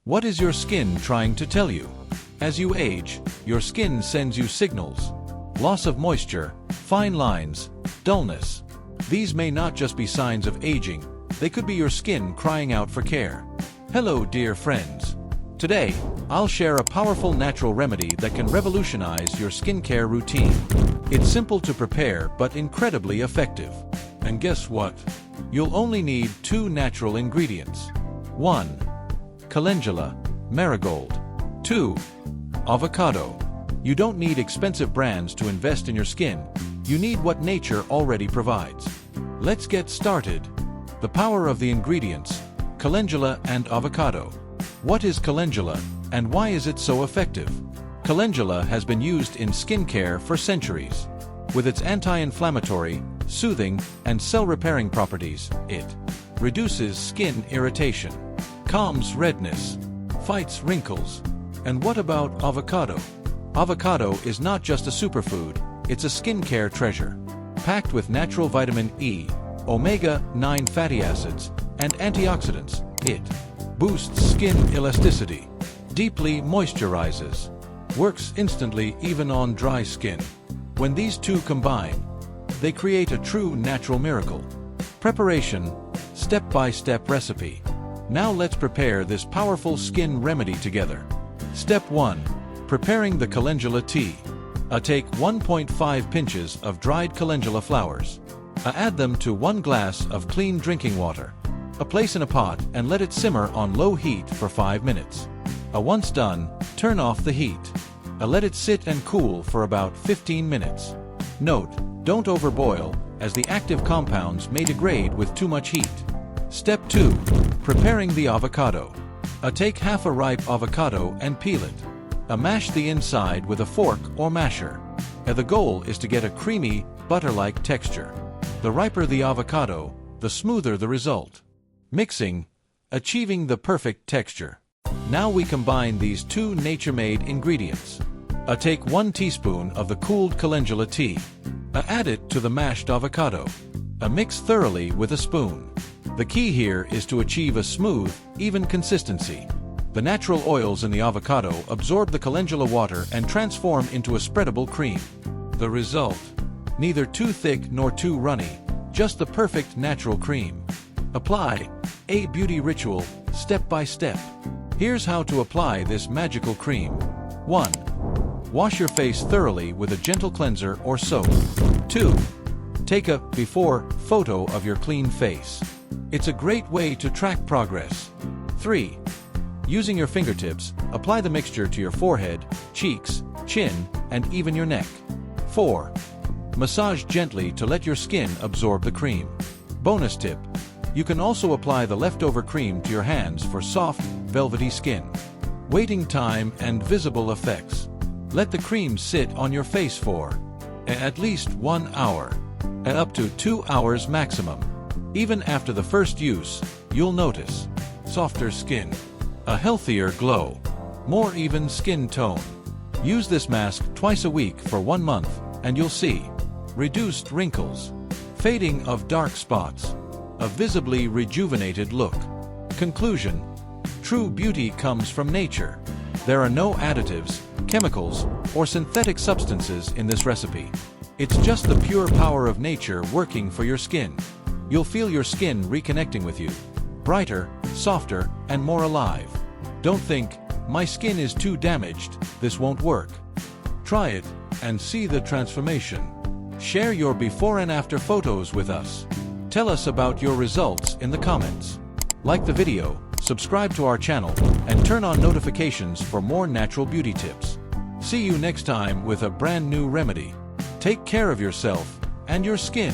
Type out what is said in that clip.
What is your skin trying to tell you? As you age, your skin sends you signals. Loss of moisture, fine lines, dullness. These may not just be signs of aging, they could be your skin crying out for care. Hello, dear friends. Today, I'll share a powerful natural remedy that can revolutionize your skincare routine. It's simple to prepare but incredibly effective. And guess what? You'll only need 2 natural ingredients. 1. Calendula, marigold. 2. Avocado. You don't need expensive brands to invest in your skin. You need what nature already provides. Let's get started. The power of the ingredients, calendula and avocado. What is calendula, and why is it so effective? Calendula has been used in skincare for centuries. With its anti-inflammatory, soothing, and cell-repairing properties, it reduces skin irritation, calms redness, fights wrinkles. And what about avocado? Avocado is not just a superfood, it's a skincare treasure. Packed with natural vitamin E, omega-9 fatty acids, and antioxidants, it boosts skin elasticity, deeply moisturizes, works instantly even on dry skin. When these two combine, they create a true natural miracle. Preparation, step-by-step recipe. Now let's prepare this powerful skin remedy together. Step 1. Preparing the calendula tea. Take 1.5 pinches of dried calendula flowers. Add them to 1 glass of clean drinking water. Place in a pot and let it simmer on low heat for 5 minutes. Once done, turn off the heat. Let it sit and cool for about 15 minutes. Note, don't overboil, as the active compounds may degrade with too much heat. Step 2. Preparing the avocado. Take half a ripe avocado and peel it. Mash the inside with a fork or masher. The goal is to get a creamy, butter-like texture. The riper the avocado, the smoother the result. Mixing, achieving the perfect texture. Now we combine these 2 nature-made ingredients. Take 1 teaspoon of the cooled calendula tea. Add it to the mashed avocado. Mix thoroughly with a spoon. The key here is to achieve a smooth, even consistency. The natural oils in the avocado absorb the calendula water and transform into a spreadable cream. The result? Neither too thick nor too runny, just the perfect natural cream. Apply. A beauty ritual, step by step. Here's how to apply this magical cream. 1. Wash your face thoroughly with a gentle cleanser or soap. 2. Take a before photo of your clean face. It's a great way to track progress. 3. Using your fingertips, apply the mixture to your forehead, cheeks, chin, and even your neck. 4. Massage gently to let your skin absorb the cream. Bonus tip: you can also apply the leftover cream to your hands for soft, velvety skin. Waiting time and visible effects. Let the cream sit on your face for at least 1 hour, and up to 2 hours maximum. Even after the first use, you'll notice softer skin, a healthier glow, more even skin tone. Use this mask twice a week for 1 month, and you'll see reduced wrinkles, fading of dark spots, a visibly rejuvenated look. Conclusion: true beauty comes from nature. There are no additives, chemicals, or synthetic substances in this recipe. It's just the pure power of nature working for your skin. You'll feel your skin reconnecting with you, brighter, softer, and more alive. Don't think, my skin is too damaged, this won't work. Try it and see the transformation. Share your before and after photos with us. Tell us about your results in the comments. Like the video, subscribe to our channel, and turn on notifications for more natural beauty tips. See you next time with a brand new remedy. Take care of yourself and your skin.